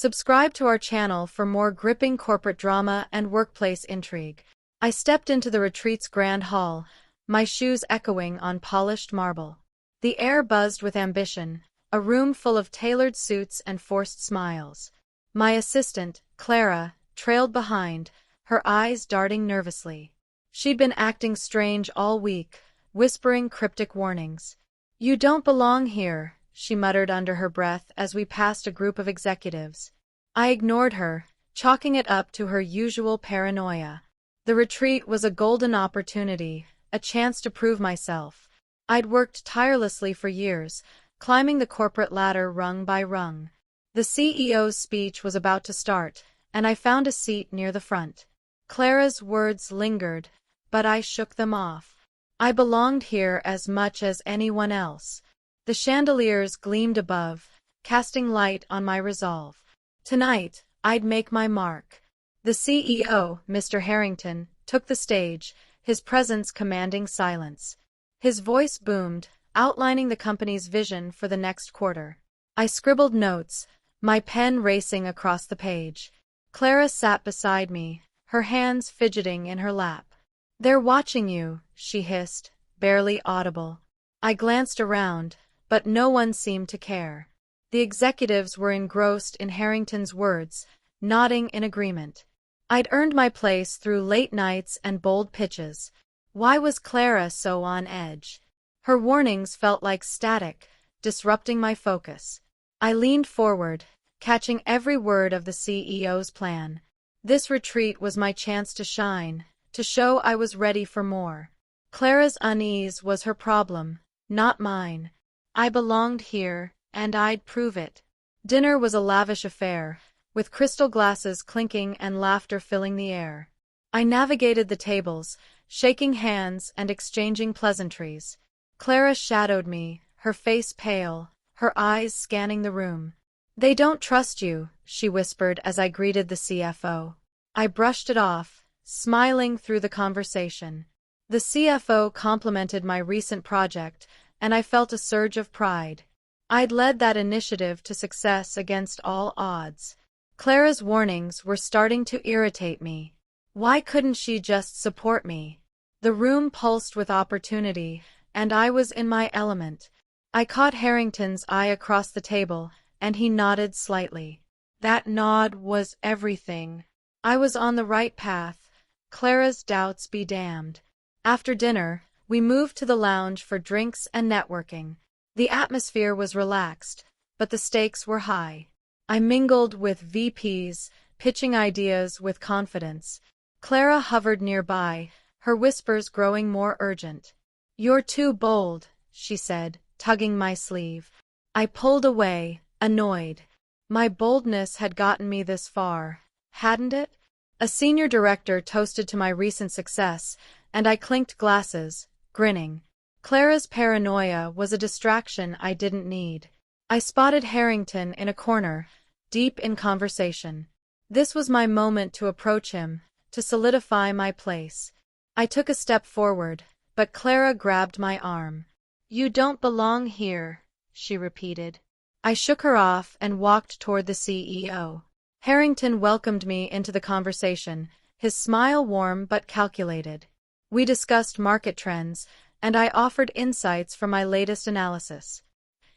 Subscribe to our channel for more gripping corporate drama and workplace intrigue. I stepped into the retreat's grand hall, my shoes echoing on polished marble. The air buzzed with ambition, a room full of tailored suits and forced smiles. My assistant, Clara, trailed behind, her eyes darting nervously. She'd been acting strange all week, whispering cryptic warnings. "You don't belong here," she muttered under her breath as we passed a group of executives. I ignored her, chalking it up to her usual paranoia. The retreat was a golden opportunity, a chance to prove myself. I'd worked tirelessly for years, climbing the corporate ladder rung by rung. The CEO's speech was about to start, and I found a seat near the front. Clara's words lingered, but I shook them off. I belonged here as much as anyone else. The chandeliers gleamed above, casting light on my resolve. Tonight, I'd make my mark. The CEO, Mr. Harrington, took the stage, his presence commanding silence. His voice boomed, outlining the company's vision for the next quarter. I scribbled notes, my pen racing across the page. Clara sat beside me, her hands fidgeting in her lap. "They're watching you," she hissed, barely audible. I glanced around, but no one seemed to care. The executives were engrossed in Harrington's words, nodding in agreement. I'd earned my place through late nights and bold pitches. Why was Clara so on edge? Her warnings felt like static, disrupting my focus. I leaned forward, catching every word of the CEO's plan. This retreat was my chance to shine, to show I was ready for more. Clara's unease was her problem, not mine. I belonged here, and I'd prove it. Dinner was a lavish affair, with crystal glasses clinking and laughter filling the air. I navigated the tables, shaking hands and exchanging pleasantries. Clara shadowed me, her face pale, her eyes scanning the room. "They don't trust you," she whispered as I greeted the CFO. I brushed it off, smiling through the conversation. The CFO complimented my recent project, and I felt a surge of pride. I'd led that initiative to success against all odds. Clara's warnings were starting to irritate me. Why couldn't she just support me? The room pulsed with opportunity, and I was in my element. I caught Harrington's eye across the table, and he nodded slightly. That nod was everything. I was on the right path. Clara's doubts be damned. After dinner, we moved to the lounge for drinks and networking. The atmosphere was relaxed, but the stakes were high. I mingled with VPs, pitching ideas with confidence. Clara hovered nearby, her whispers growing more urgent. "You're too bold," she said, tugging my sleeve. I pulled away, annoyed. My boldness had gotten me this far, hadn't it? A senior director toasted to my recent success, and I clinked glasses, grinning. Clara's paranoia was a distraction I didn't need. I spotted Harrington in a corner, deep in conversation. This was my moment to approach him, to solidify my place. I took a step forward, but Clara grabbed my arm. "You don't belong here," she repeated. I shook her off and walked toward the CEO. Harrington welcomed me into the conversation, his smile warm but calculated. We discussed market trends, and I offered insights from my latest analysis.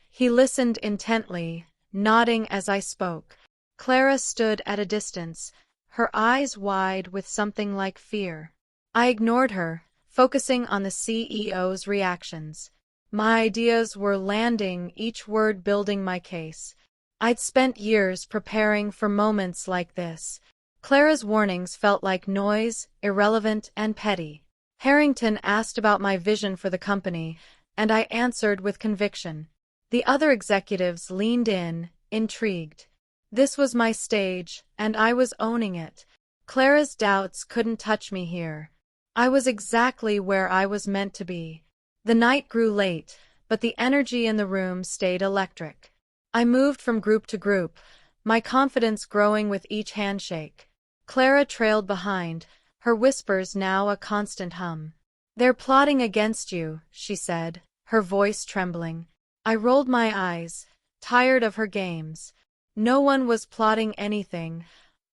He listened intently, nodding as I spoke. Clara stood at a distance, her eyes wide with something like fear. I ignored her, focusing on the CEO's reactions. My ideas were landing, each word building my case. I'd spent years preparing for moments like this. Clara's warnings felt like noise, irrelevant and petty. Harrington asked about my vision for the company, and I answered with conviction. The other executives leaned in, intrigued. This was my stage, and I was owning it. Clara's doubts couldn't touch me here. I was exactly where I was meant to be. The night grew late, but the energy in the room stayed electric. I moved from group to group, my confidence growing with each handshake. Clara trailed behind, her whispers now a constant hum. "They're plotting against you," she said, her voice trembling. I rolled my eyes, tired of her games. No one was plotting anything.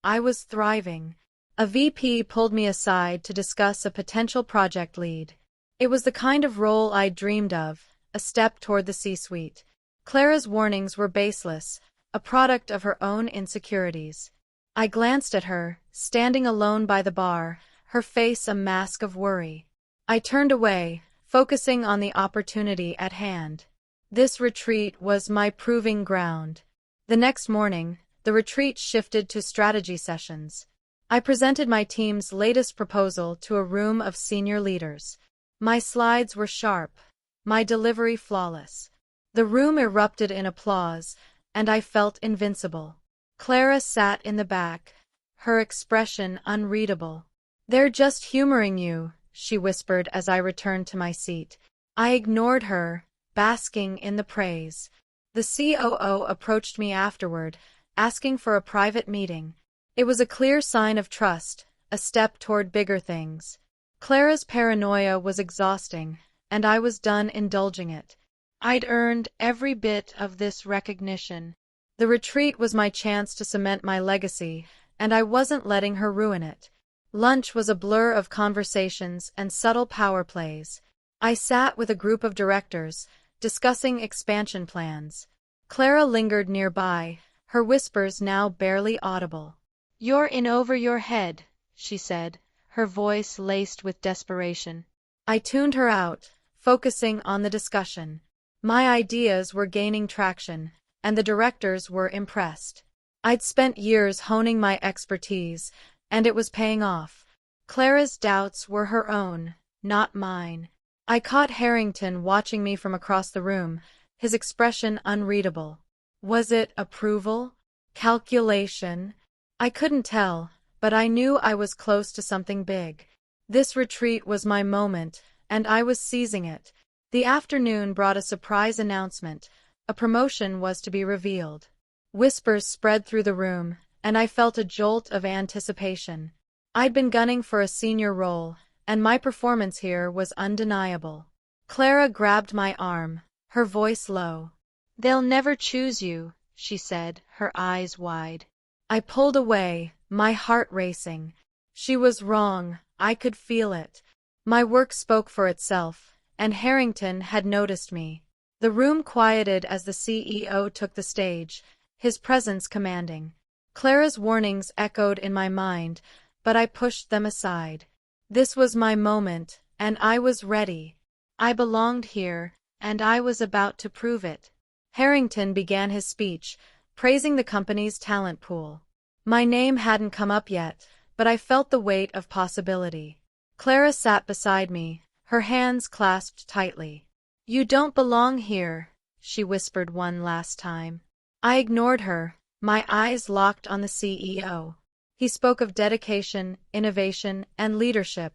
I was thriving. A VP pulled me aside to discuss a potential project lead. It was the kind of role I'd dreamed of, a step toward the C-suite. Clara's warnings were baseless, a product of her own insecurities. I glanced at her, standing alone by the bar, her face a mask of worry. I turned away, focusing on the opportunity at hand. This retreat was my proving ground. The next morning, the retreat shifted to strategy sessions. I presented my team's latest proposal to a room of senior leaders. My slides were sharp, my delivery flawless. The room erupted in applause, and I felt invincible. Clara sat in the back, her expression unreadable. "They're just humoring you," she whispered as I returned to my seat. I ignored her, basking in the praise. The COO approached me afterward, asking for a private meeting. It was a clear sign of trust, a step toward bigger things. Clara's paranoia was exhausting, and I was done indulging it. I'd earned every bit of this recognition. The retreat was my chance to cement my legacy, and I wasn't letting her ruin it. Lunch was a blur of conversations and subtle power plays. I sat with a group of directors, discussing expansion plans. Clara lingered nearby, her whispers now barely audible. "You're in over your head," she said, her voice laced with desperation. I tuned her out, focusing on the discussion. My ideas were gaining traction, and the directors were impressed. I'd spent years honing my expertise, and it was paying off. Clara's doubts were her own, not mine. I caught Harrington watching me from across the room, his expression unreadable. Was it approval? Calculation? I couldn't tell, but I knew I was close to something big. This retreat was my moment, and I was seizing it. The afternoon brought a surprise announcement. A promotion was to be revealed. Whispers spread through the room, and I felt a jolt of anticipation. I'd been gunning for a senior role, and my performance here was undeniable. Clara grabbed my arm, her voice low. "They'll never choose you," she said, her eyes wide. I pulled away, my heart racing. She was wrong, I could feel it. My work spoke for itself, and Harrington had noticed me. The room quieted as the CEO took the stage, his presence commanding. Clara's warnings echoed in my mind, but I pushed them aside. This was my moment, and I was ready. I belonged here, and I was about to prove it. Harrington began his speech, praising the company's talent pool. My name hadn't come up yet, but I felt the weight of possibility. Clara sat beside me, her hands clasped tightly. "You don't belong here," she whispered one last time. I ignored her, my eyes locked on the CEO. He spoke of dedication, innovation, and leadership,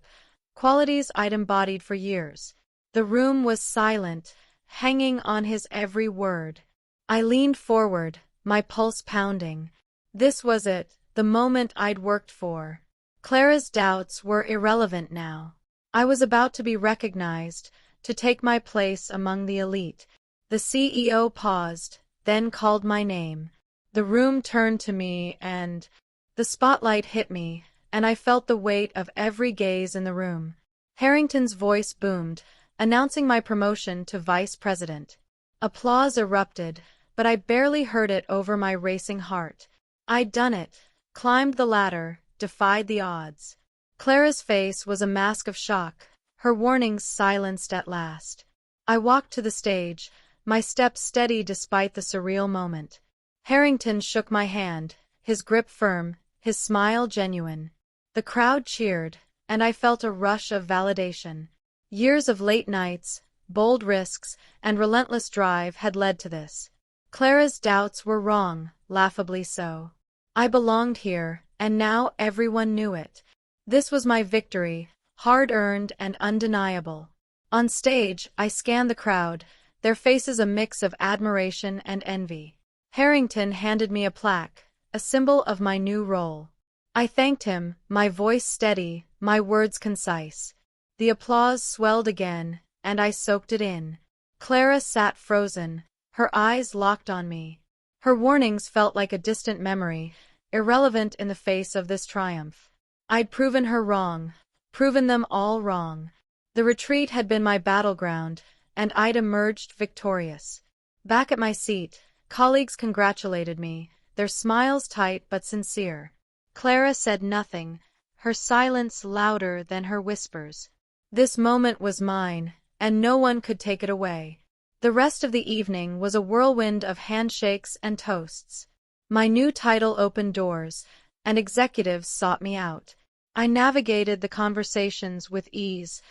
qualities I'd embodied for years. The room was silent, hanging on his every word. I leaned forward, my pulse pounding. This was it, the moment I'd worked for. Clara's doubts were irrelevant now. I was about to be recognized, to take my place among the elite. The CEO paused, then called my name. The room turned to me and the spotlight hit me, and I felt the weight of every gaze in the room. Harrington's voice boomed, announcing my promotion to vice president. Applause erupted, but I barely heard it over my racing heart. I'd done it, climbed the ladder, defied the odds. Clara's face was a mask of shock, her warnings silenced at last. I walked to the stage, my steps steady despite the surreal moment. Harrington shook my hand, his grip firm, his smile genuine. The crowd cheered, and I felt a rush of validation. Years of late nights, bold risks, and relentless drive had led to this. Clara's doubts were wrong, laughably so. I belonged here, and now everyone knew it. This was my victory, hard-earned and undeniable. On stage, I scanned the crowd, their faces a mix of admiration and envy. Harrington handed me a plaque, a symbol of my new role. I thanked him, my voice steady, my words concise. The applause swelled again, and I soaked it in. Clara sat frozen, her eyes locked on me. Her warnings felt like a distant memory, irrelevant in the face of this triumph. I'd proven her wrong, proven them all wrong. The retreat had been my battleground, and I'd emerged victorious. Back at my seat, colleagues congratulated me, their smiles tight but sincere. Clara said nothing, her silence louder than her whispers. This moment was mine, and no one could take it away. The rest of the evening was a whirlwind of handshakes and toasts. My new title opened doors, and executives sought me out. I navigated the conversations with ease,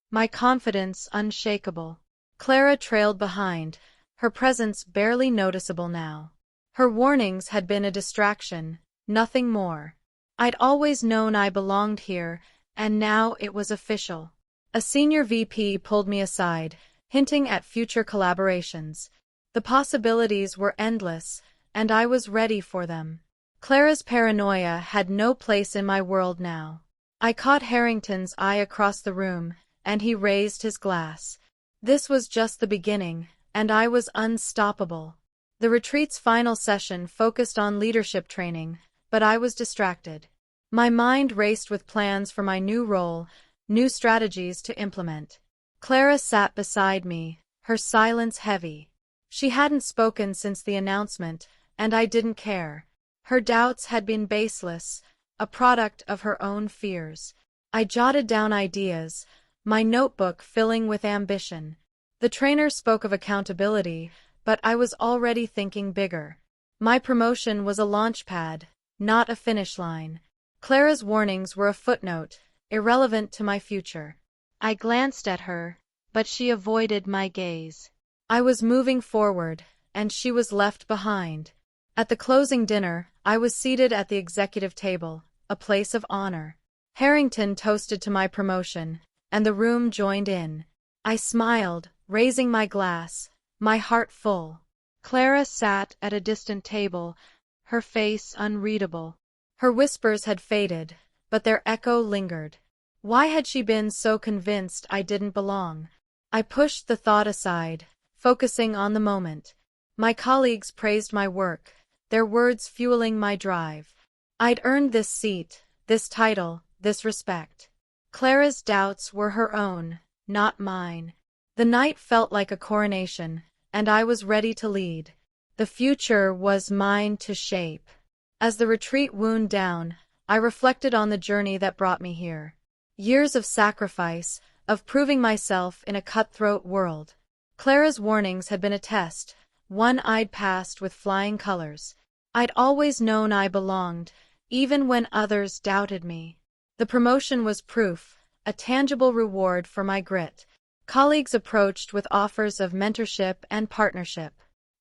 my confidence unshakable. Clara trailed behind, her presence barely noticeable now. Her warnings had been a distraction, nothing more. I'd always known I belonged here, and now it was official. A senior VP pulled me aside, hinting at future collaborations. The possibilities were endless, and I was ready for them. Clara's paranoia had no place in my world now. I caught Harrington's eye across the room, and he raised his glass. This was just the beginning, and I was unstoppable. The retreat's final session focused on leadership training, but I was distracted. My mind raced with plans for my new role, new strategies to implement. Clara sat beside me, her silence heavy. She hadn't spoken since the announcement, and I didn't care. Her doubts had been baseless, a product of her own fears. I jotted down ideas, my notebook filling with ambition. The trainer spoke of accountability, but I was already thinking bigger. My promotion was a launchpad, not a finish line. Clara's warnings were a footnote, irrelevant to my future. I glanced at her, but she avoided my gaze. I was moving forward, and she was left behind. At the closing dinner, I was seated at the executive table, a place of honor. Harrington toasted to my promotion, and the room joined in. I smiled, raising my glass, my heart full. Clara sat at a distant table, her face unreadable. Her whispers had faded, but their echo lingered. Why had she been so convinced I didn't belong? I pushed the thought aside, focusing on the moment. My colleagues praised my work, their words fueling my drive. I'd earned this seat, this title, this respect. Clara's doubts were her own, not mine. The night felt like a coronation, and I was ready to lead. The future was mine to shape. As the retreat wound down, I reflected on the journey that brought me here. Years of sacrifice, of proving myself in a cutthroat world. Clara's warnings had been a test, one I'd passed with flying colors. I'd always known I belonged, even when others doubted me. The promotion was proof, a tangible reward for my grit. Colleagues approached with offers of mentorship and partnership.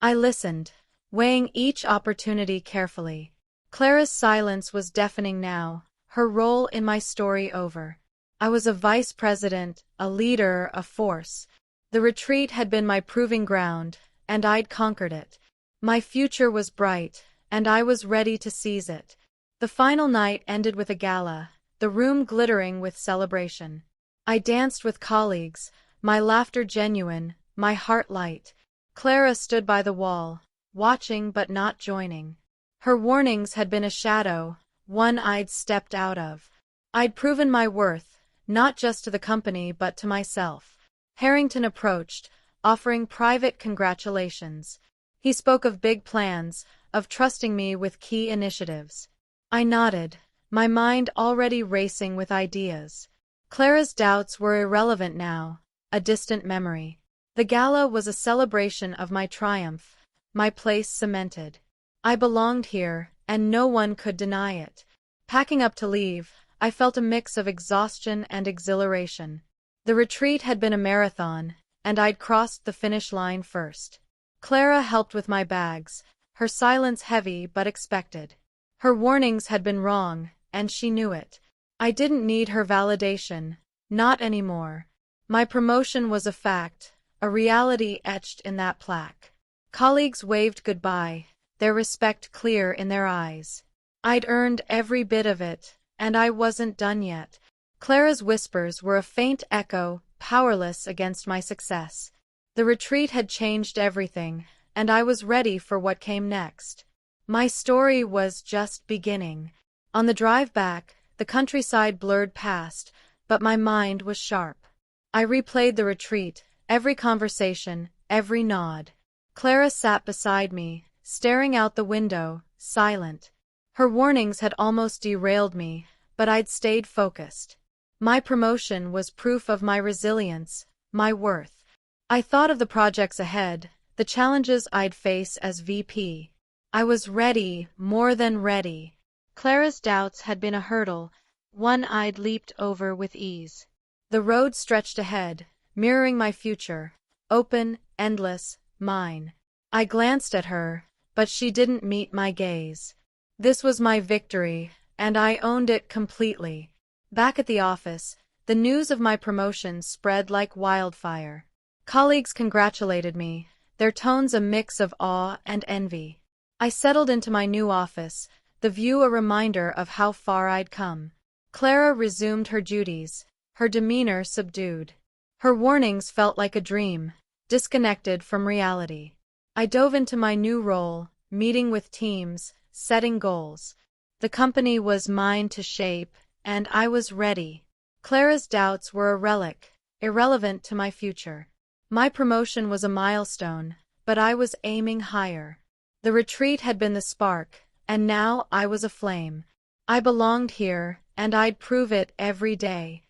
I listened, weighing each opportunity carefully. Clara's silence was deafening now, her role in my story over. I was a vice president, a leader, a force. The retreat had been my proving ground, and I'd conquered it. My future was bright, and I was ready to seize it. The final night ended with a gala, the room glittering with celebration. I danced with colleagues, my laughter genuine, my heart light. Clara stood by the wall, watching but not joining. Her warnings had been a shadow, one I'd stepped out of. I'd proven my worth, not just to the company but to myself. Harrington approached, offering private congratulations. He spoke of big plans, of trusting me with key initiatives. I nodded, my mind already racing with ideas. Clara's doubts were irrelevant now, a distant memory. The gala was a celebration of my triumph, my place cemented. I belonged here, and no one could deny it. Packing up to leave, I felt a mix of exhaustion and exhilaration. The retreat had been a marathon, and I'd crossed the finish line first. Clara helped with my bags, her silence heavy but expected. Her warnings had been wrong, and she knew it. I didn't need her validation, not anymore. My promotion was a fact, a reality etched in that plaque. Colleagues waved goodbye, their respect clear in their eyes. I'd earned every bit of it, and I wasn't done yet. Clara's whispers were a faint echo, powerless against my success. The retreat had changed everything, and I was ready for what came next. My story was just beginning. On the drive back, the countryside blurred past, but my mind was sharp. I replayed the retreat, every conversation, every nod. Clara sat beside me, staring out the window, silent. Her warnings had almost derailed me, but I'd stayed focused. My promotion was proof of my resilience, my worth. I thought of the projects ahead, the challenges I'd face as VP. I was ready, more than ready. Clara's doubts had been a hurdle, one I'd leaped over with ease. The road stretched ahead, mirroring my future, open, endless, mine. I glanced at her, but she didn't meet my gaze. This was my victory, and I owned it completely. Back at the office, the news of my promotion spread like wildfire. Colleagues congratulated me, their tones a mix of awe and envy. I settled into my new office, the view a reminder of how far I'd come. Clara resumed her duties, her demeanor subdued. Her warnings felt like a dream, disconnected from reality. I dove into my new role, meeting with teams, setting goals. The company was mine to shape, and I was ready. Clara's doubts were a relic, irrelevant to my future. My promotion was a milestone, but I was aiming higher. The retreat had been the spark, and now I was aflame. I belonged here, and I'd prove it every day.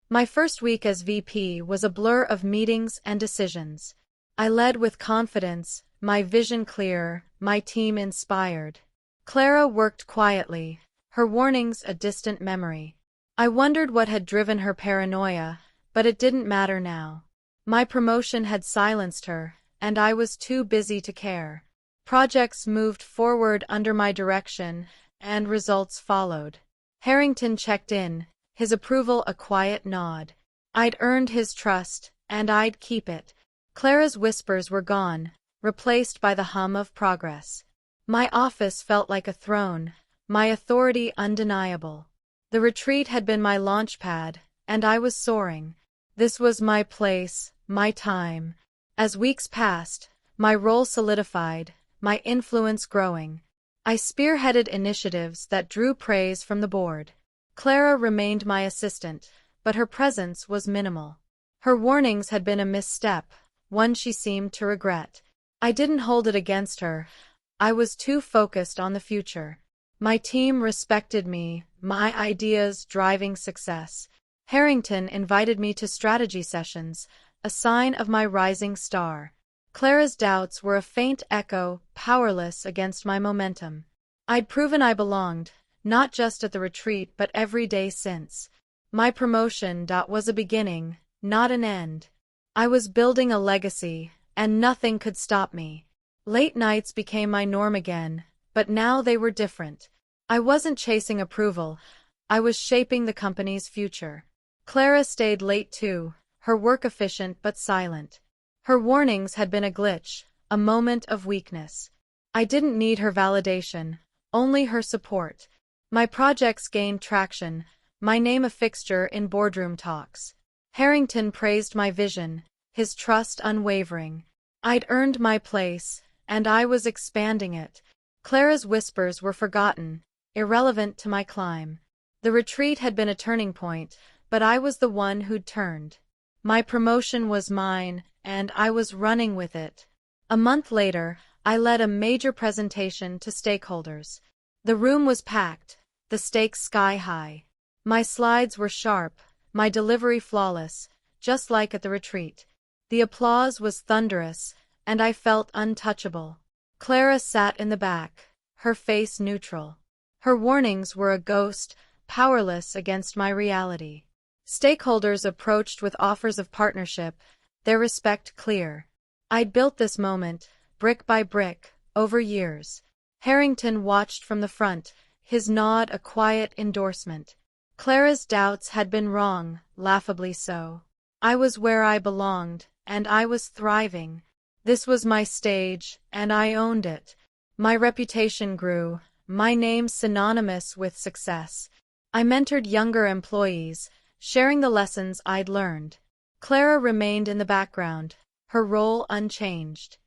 My first week as VP was a blur of meetings and decisions. I led with confidence, my vision clear, my team inspired. Clara worked quietly, her warnings a distant memory. I wondered what had driven her paranoia, but it didn't matter now. My promotion had silenced her, and I was too busy to care. Projects moved forward under my direction, and results followed. Harrington checked in, his approval a quiet nod. I'd earned his trust, and I'd keep it. Clara's whispers were gone, replaced by the hum of progress. My office felt like a throne, my authority undeniable. The retreat had been my launchpad, and I was soaring. This was my place, my time. As weeks passed, my role solidified, my influence growing. I spearheaded initiatives that drew praise from the board. Clara remained my assistant, but her presence was minimal. Her warnings had been a misstep, one she seemed to regret. I didn't hold it against her. I was too focused on the future. My team respected me, my ideas driving success. Harrington invited me to strategy sessions, a sign of my rising star. Clara's doubts were a faint echo, powerless against my momentum. I'd proven I belonged, not just at the retreat but every day since. My promotion was a beginning, not an end. I was building a legacy, and nothing could stop me. Late nights became my norm again, but now they were different. I wasn't chasing approval, I was shaping the company's future. Clara stayed late too, her work efficient but silent. Her warnings had been a glitch, a moment of weakness. I didn't need her validation, only her support. My projects gained traction, my name a fixture in boardroom talks. Harrington praised my vision, his trust unwavering. I'd earned my place, and I was expanding it. Clara's whispers were forgotten, irrelevant to my climb. The retreat had been a turning point, but I was the one who'd turned. My promotion was mine, and I was running with it. A month later, I led a major presentation to stakeholders. The room was packed, the stakes sky high. My slides were sharp, my delivery flawless, just like at the retreat. The applause was thunderous, and I felt untouchable. Clara sat in the back, her face neutral. Her warnings were a ghost, powerless against my reality. Stakeholders approached with offers of partnership, their respect clear. I'd built this moment, brick by brick, over years. Harrington watched from the front, his nod a quiet endorsement. Clara's doubts had been wrong, laughably so. I was where I belonged, and I was thriving. This was my stage, and I owned it. My reputation grew, my name synonymous with success. I mentored younger employees, sharing the lessons I'd learned. Clara remained in the background, her role unchanged.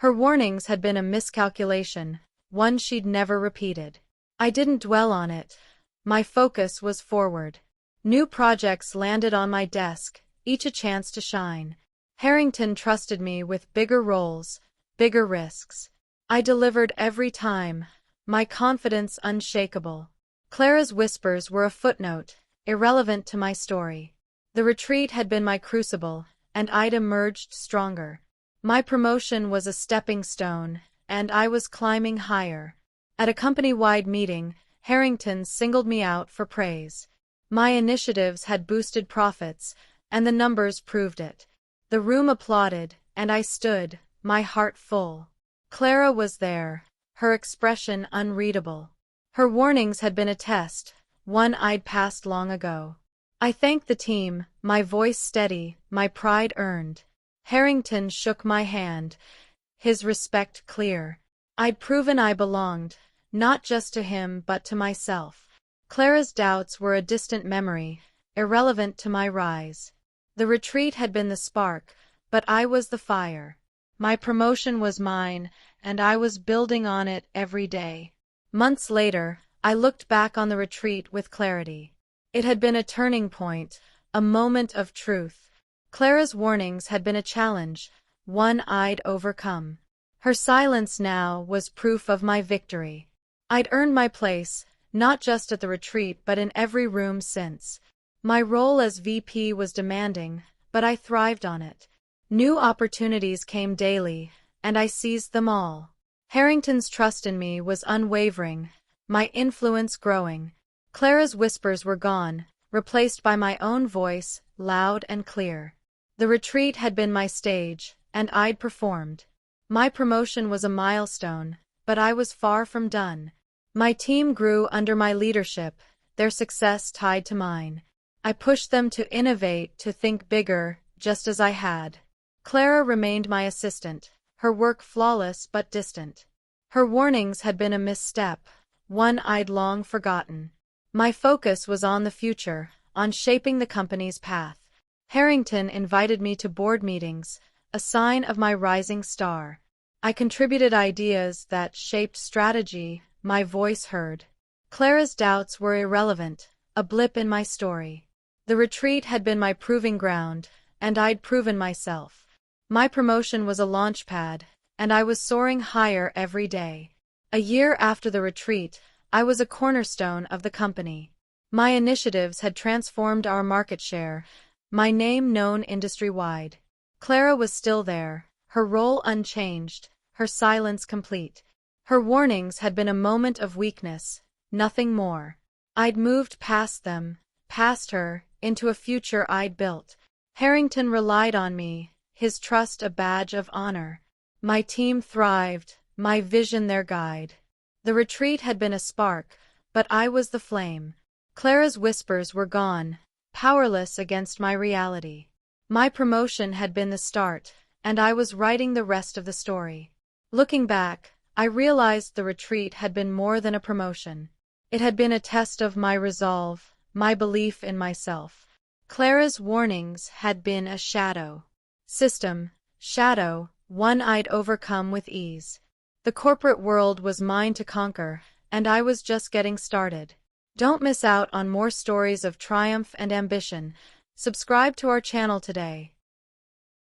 Her warnings had been a miscalculation, one she'd never repeated. I didn't dwell on it. My focus was forward. New projects landed on my desk, each a chance to shine. Harrington trusted me with bigger roles, bigger risks. I delivered every time, my confidence unshakable. Clara's whispers were a footnote, irrelevant to my story. The retreat had been my crucible, and I'd emerged stronger. My promotion was a stepping stone, and I was climbing higher. At a company-wide meeting, Harrington singled me out for praise. My initiatives had boosted profits, and the numbers proved it. The room applauded, and I stood, my heart full. Clara was there, her expression unreadable. Her warnings had been a test, one I'd passed long ago. I thanked the team, my voice steady, my pride earned. Harrington shook my hand, his respect clear. I'd proven I belonged, not just to him but to myself. Clara's doubts were a distant memory, irrelevant to my rise. The retreat had been the spark, but I was the fire. My promotion was mine, and I was building on it every day. Months later, I looked back on the retreat with clarity. It had been a turning point, a moment of truth. Clara's warnings had been a challenge, one I'd overcome. Her silence now was proof of my victory. I'd earned my place, not just at the retreat but in every room since. My role as VP was demanding, but I thrived on it. New opportunities came daily, and I seized them all. Harrington's trust in me was unwavering, my influence growing. Clara's whispers were gone, replaced by my own voice, loud and clear. The retreat had been my stage, and I'd performed. My promotion was a milestone, but I was far from done. My team grew under my leadership, their success tied to mine. I pushed them to innovate, to think bigger, just as I had. Clara remained my assistant, her work flawless but distant. Her warnings had been a misstep, one I'd long forgotten. My focus was on the future, on shaping the company's path. Harrington invited me to board meetings, a sign of my rising star. I contributed ideas that shaped strategy, my voice heard. Clara's doubts were irrelevant, a blip in my story. The retreat had been my proving ground, and I'd proven myself. My promotion was a launchpad, and I was soaring higher every day. A year after the retreat, I was a cornerstone of the company. My initiatives had transformed our market share, my name known industry-wide. Clara was still there, her role unchanged, her silence complete. Her warnings had been a moment of weakness, nothing more. I'd moved past them, past her, into a future I'd built. Harrington relied on me, his trust a badge of honor. My team thrived, my vision their guide. The retreat had been a spark, but I was the flame. Clara's whispers were gone, powerless against my reality. My promotion had been the start, and I was writing the rest of the story. Looking back, I realized the retreat had been more than a promotion. It had been a test of my resolve, my belief in myself. Clara's warnings had been a shadow. Shadow, one I'd overcome with ease. The corporate world was mine to conquer, and I was just getting started. Don't miss out on more stories of triumph and ambition. Subscribe to our channel today.